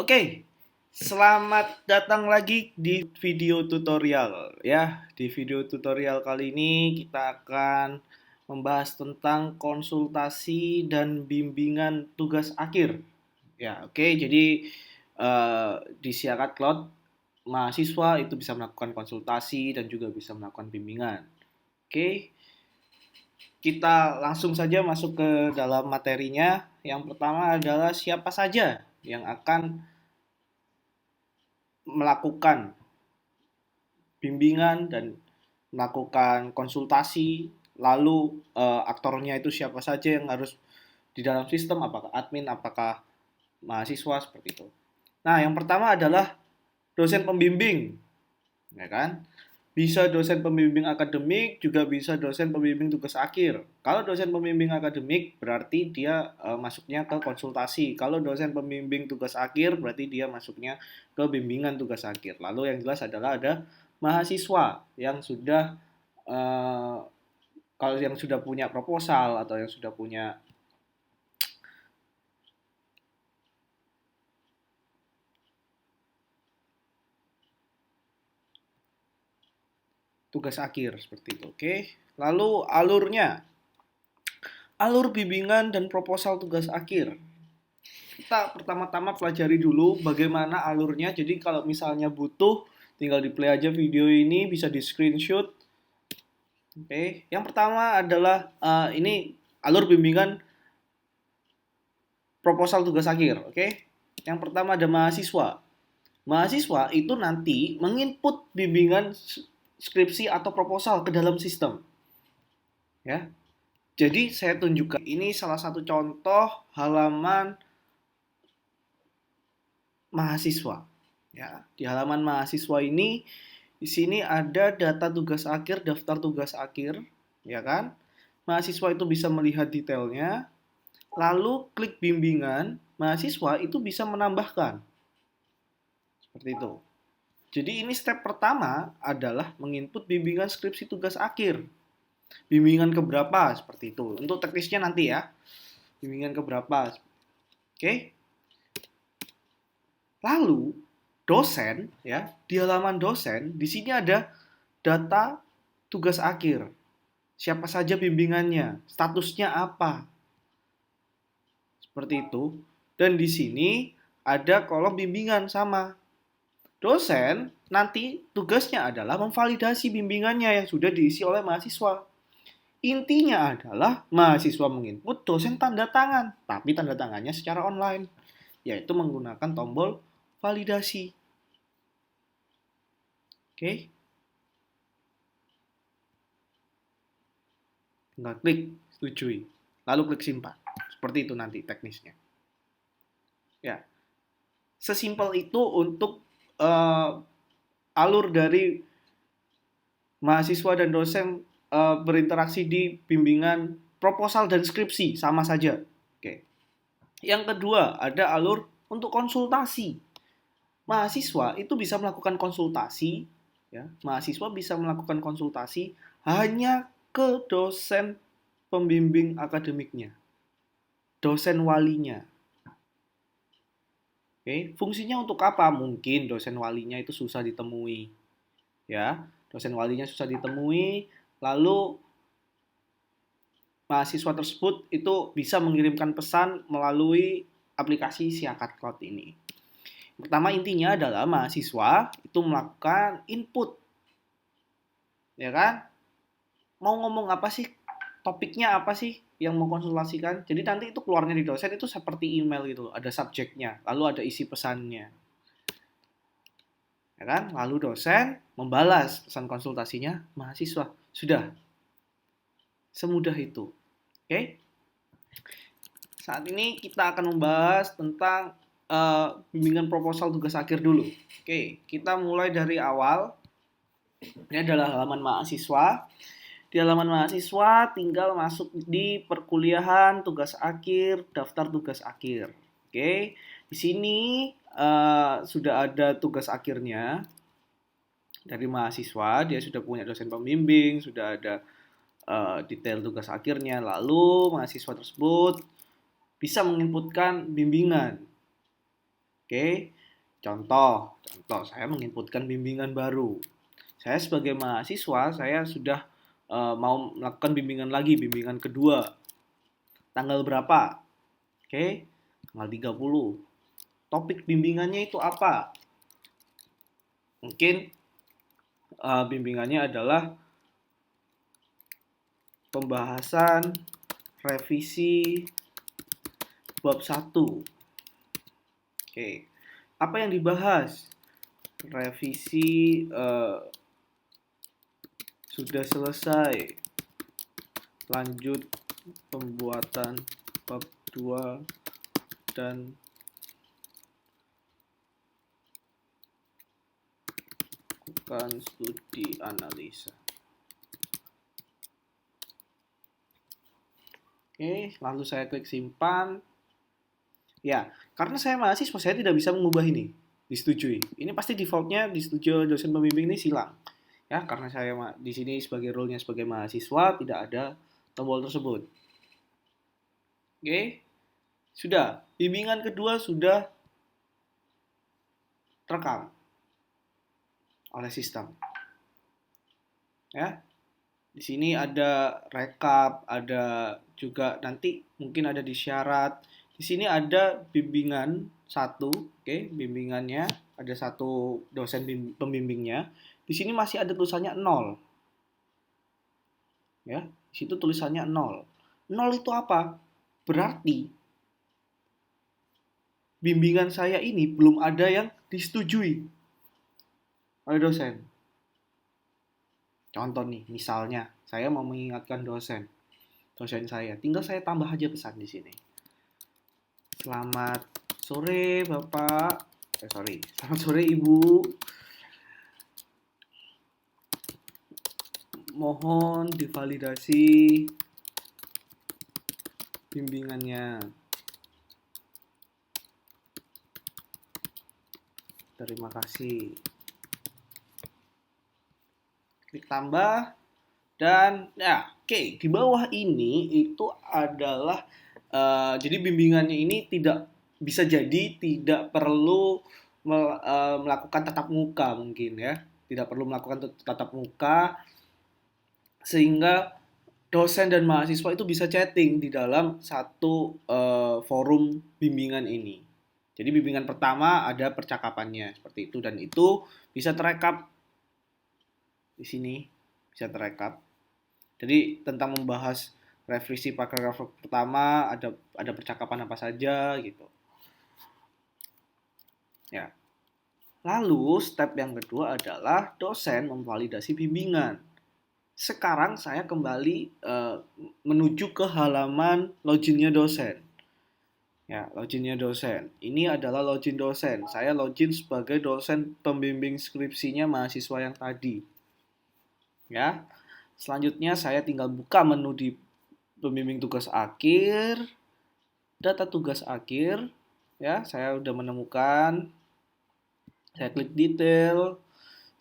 Oke, selamat datang lagi di video tutorial ya. Di video tutorial kali ini kita akan membahas tentang konsultasi dan bimbingan tugas akhir. Ya, oke. Jadi di Siakat Cloud mahasiswa itu bisa melakukan konsultasi dan juga bisa melakukan bimbingan. Oke, kita langsung saja masuk ke dalam materinya. Yang pertama adalah siapa saja yang akan melakukan bimbingan dan melakukan konsultasi, lalu aktornya itu siapa saja yang harus di dalam sistem, apakah admin, apakah mahasiswa, seperti itu. Nah, yang pertama adalah dosen pembimbing, ya kan? Bisa dosen pembimbing akademik, juga bisa dosen pembimbing tugas akhir. Kalau dosen pembimbing akademik berarti dia masuknya ke konsultasi. Kalau dosen pembimbing tugas akhir berarti dia masuknya ke bimbingan tugas akhir. Lalu yang jelas adalah ada mahasiswa yang sudah eh, kalau yang sudah punya proposal atau yang sudah punya tugas akhir seperti itu. Oke. Lalu alur bimbingan dan proposal tugas akhir. Kita pertama-tama pelajari dulu bagaimana alurnya. Jadi kalau misalnya butuh, tinggal di play aja video ini, bisa di screenshot. Oke, yang pertama adalah ini alur bimbingan proposal tugas akhir. Oke, yang pertama ada mahasiswa. Mahasiswa itu nanti menginput bimbingan skripsi atau proposal ke dalam sistem. Ya, jadi saya tunjukkan ini salah satu contoh halaman mahasiswa. Ya, di halaman mahasiswa ini di sini ada data tugas akhir, daftar tugas akhir, ya kan? Mahasiswa itu bisa melihat detailnya, lalu klik bimbingan, mahasiswa itu bisa menambahkan. Seperti itu. Jadi ini step pertama adalah menginput bimbingan skripsi tugas akhir. Bimbingan keberapa seperti itu. Untuk teknisnya nanti ya. Bimbingan keberapa. Oke. Lalu dosen ya, di halaman dosen di sini ada data tugas akhir. Siapa saja bimbingannya, statusnya apa. Seperti itu. Dan di sini ada kolom bimbingan sama. Dosen nanti tugasnya adalah memvalidasi bimbingannya yang sudah diisi oleh mahasiswa. Intinya adalah mahasiswa menginput, dosen tanda tangan, tapi tanda tangannya secara online, yaitu menggunakan tombol validasi. Oke, tinggal klik setujui, lalu klik simpan. Seperti itu nanti teknisnya. Ya, sesimpel itu untuk alur dari mahasiswa dan dosen berinteraksi di bimbingan proposal dan skripsi sama saja. Oke. Yang kedua, ada alur untuk konsultasi. Mahasiswa itu bisa melakukan konsultasi, ya. Mahasiswa bisa melakukan konsultasi hanya ke dosen pembimbing akademiknya, dosen walinya. Oke, fungsinya untuk apa? Mungkin dosen walinya itu susah ditemui, ya. Dosen walinya susah ditemui, lalu mahasiswa tersebut itu bisa mengirimkan pesan melalui aplikasi Siakat Cloud ini. Pertama intinya adalah mahasiswa itu melakukan input, ya kan? Mau ngomong apa sih? Topiknya apa sih yang mau konsultasikan? Jadi nanti itu keluarnya di dosen itu seperti email gitu, ada subjeknya, lalu ada isi pesannya, ya kan? Lalu dosen membalas pesan konsultasinya mahasiswa. Sudah, semudah itu. Oke? Saat ini kita akan membahas tentang bimbingan proposal tugas akhir dulu. Oke, kita mulai dari awal. Ini adalah halaman mahasiswa. Di halaman mahasiswa tinggal masuk di perkuliahan, tugas akhir, daftar tugas akhir. Oke, di sini sudah ada tugas akhirnya dari mahasiswa. Dia sudah punya dosen pembimbing, sudah ada detail tugas akhirnya. Lalu mahasiswa tersebut bisa menginputkan bimbingan. Oke, contoh saya menginputkan bimbingan baru. Saya sebagai mahasiswa, saya sudah mau melakukan bimbingan lagi, bimbingan kedua. Tanggal berapa? Oke, tanggal 30. Topik bimbingannya itu apa? Mungkin bimbingannya adalah pembahasan revisi bab 1. Oke, apa yang dibahas? Revisi sudah selesai. Lanjut pembuatan bab 2 dan lakukan studi analisa. Oke, lalu saya klik simpan. Ya, karena saya mahasiswa, saya tidak bisa mengubah ini. Disetujui. Ini pasti defaultnya disetujui dosen pembimbing ini silang. Ya, karena saya di sini sebagai role-nya sebagai mahasiswa tidak ada tombol tersebut. Oke, sudah. Bimbingan kedua sudah terekam oleh sistem. Ya, di sini ada rekap, ada juga nanti mungkin ada di syarat. Di sini ada bimbingan satu, oke, bimbingannya ada satu dosen pembimbingnya. Di sini masih ada tulisannya 0. Ya, di situ tulisannya 0. 0 itu apa? Berarti bimbingan saya ini belum ada yang disetujui oleh dosen. Contoh nih, misalnya saya mau mengingatkan dosen saya, tinggal saya tambah aja pesan di sini. Selamat sore Bapak, selamat sore Ibu. Mohon divalidasi bimbingannya. Terima kasih. Klik tambah dan ya, oke, di bawah ini itu adalah jadi bimbingannya ini tidak perlu melakukan tatap muka mungkin ya. Tidak perlu melakukan tatap muka sehingga dosen dan mahasiswa itu bisa chatting di dalam satu forum bimbingan ini. Jadi bimbingan pertama ada percakapannya seperti itu dan itu bisa terekam di sini, bisa terekam. Jadi tentang membahas revisi paragraf pertama ada percakapan apa saja gitu. Ya. Lalu step yang kedua adalah dosen memvalidasi bimbingan. Sekarang saya kembali menuju ke halaman loginnya dosen. Ya, loginnya dosen. Ini adalah login dosen. Saya login sebagai dosen pembimbing skripsinya mahasiswa yang tadi. Ya. Selanjutnya saya tinggal buka menu di pembimbing tugas akhir, data tugas akhir. Ya, saya sudah menemukan. Saya klik detail.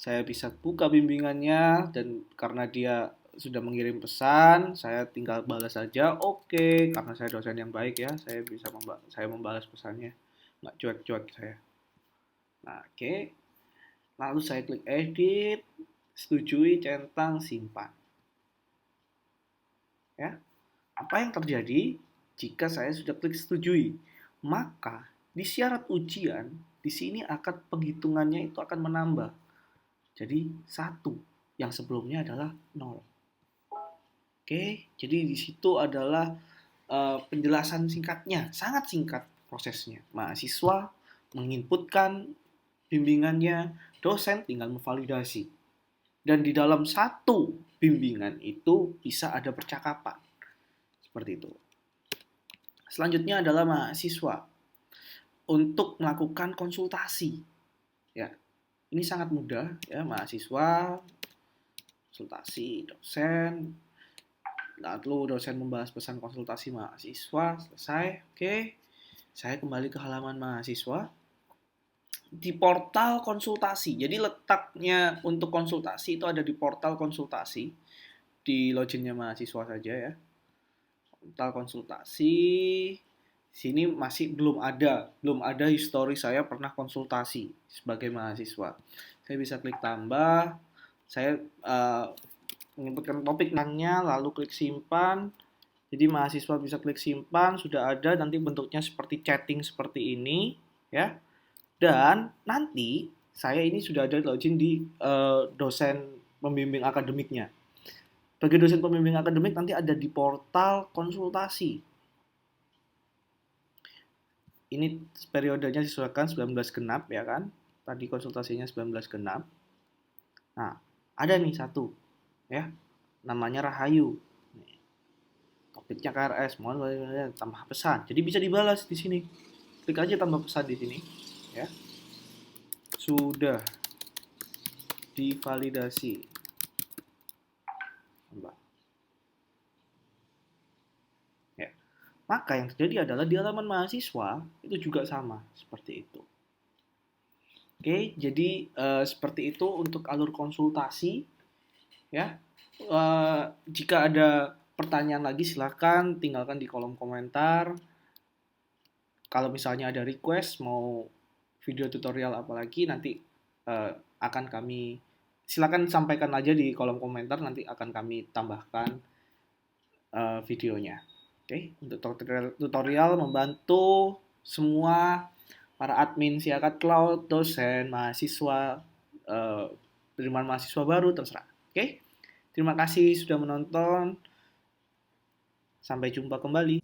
Saya bisa buka bimbingannya dan karena dia sudah mengirim pesan, saya tinggal balas saja. Oke, karena saya dosen yang baik ya, saya membalas pesannya, nggak cuek-cuek saya. Nah, oke. Lalu saya klik edit, setujui, centang, simpan. Ya, apa yang terjadi jika saya sudah klik setujui? Maka di syarat ujian di sini akan penghitungannya itu akan menambah. Jadi 1 yang sebelumnya adalah 0. Oke, jadi di situ adalah penjelasan singkatnya, sangat singkat prosesnya. Mahasiswa menginputkan bimbingannya, dosen tinggal memvalidasi. Dan di dalam satu bimbingan itu bisa ada percakapan. Seperti itu. Selanjutnya adalah mahasiswa untuk melakukan konsultasi. Ya, ini sangat mudah ya, mahasiswa konsultasi dosen. Lalu dosen membahas pesan konsultasi mahasiswa, selesai. Oke. Saya kembali ke halaman mahasiswa. Di portal konsultasi. Jadi letaknya untuk konsultasi itu ada di portal konsultasi. Di loginnya mahasiswa saja ya. Portal konsultasi. Sini masih belum ada histori saya pernah konsultasi sebagai mahasiswa. Saya bisa klik tambah, saya menyebutkan topik nangnya, lalu klik simpan. Jadi mahasiswa bisa klik simpan, sudah ada nanti bentuknya seperti chatting seperti ini, ya. Dan nanti saya ini sudah ada login di dosen pembimbing akademiknya. Bagi dosen pembimbing akademik nanti ada di portal konsultasi. Ini periodenya disesuaikan 19 genap ya kan. Tadi konsultasinya 19 genap. Nah, ada nih satu ya, namanya Rahayu. Topiknya KRS, mohon tambah pesan. Jadi bisa dibalas di sini. Klik aja tambah pesan di sini ya. Sudah divalidasi. Tambah. Ya. Maka yang terjadi adalah di halaman mahasiswa itu juga sama seperti itu. Oke, jadi seperti itu untuk alur konsultasi ya. Jika ada pertanyaan lagi silahkan tinggalkan di kolom komentar. Kalau misalnya ada request mau video tutorial apalagi nanti akan kami silakan sampaikan aja di kolom komentar, nanti akan kami tambahkan videonya. Oke, untuk tutorial membantu semua para admin Siakat Cloud, dosen, mahasiswa, penerimaan mahasiswa baru terserah. Oke, terima kasih sudah menonton. Sampai jumpa kembali.